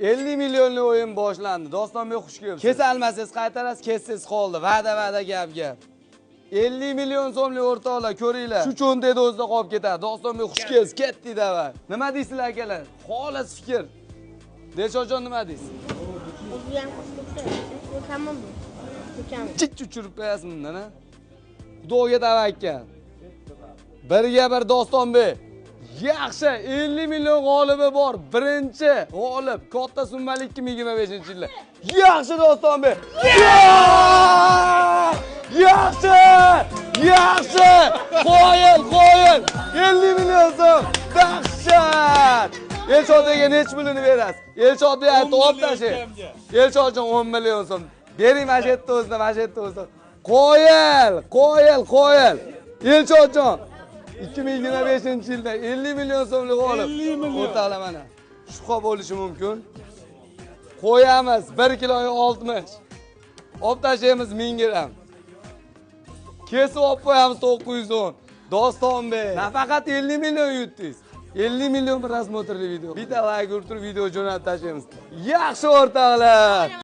50 millionlik o'yin boshlandi. Dostonbek xush kelibsiz. Kesalmasiz qaytarasiz, kessiz qoldi. Va'da gap. 50 million so'mlik o'rtoqlar, ko'ringlar. Shu cho'ntagida o'zida qolib ketadi. Dostonbek xush kelibsiz, ketdik davay. Nima deysizlar akalar? Xolis fikr. Dilshodjon nima deysiz? O'zi ham qo'shib tamom bu. Chich uchirib qo'yasizmi bundan, ha? Xudoga tavakkal. Birga bir Dostonbek. Yaxshi, 50 million g'olibi bor. Birinchi g'olib katta summali 2025-yilda. Yaxshi Dostonbek. Yaxshi! Qo'yil! 50 million so'm. Dahshat! Elchodaga nech pulini berasiz? Elchod aytdi, olib tashlang. Elchodjon 10 million so'm. Bering mana shu yerda o'zida. Qo'yil. Elchodjon 2025-yilda 50 million so'mlik g'olib. O'rtoqlar mana. Shubha bo'lishi mumkin. Qo'yamiz 1 kiloga 60. Olib tashlaymiz 1000 gram. Kesib olib qo'yamiz 910. Dostonbek. Nafaqat 50 million yutdingiz. 50 million prosmotrli video. Bitta like urib turib video jo'natib tashlaymiz. Yaxshi o'rtoqlar.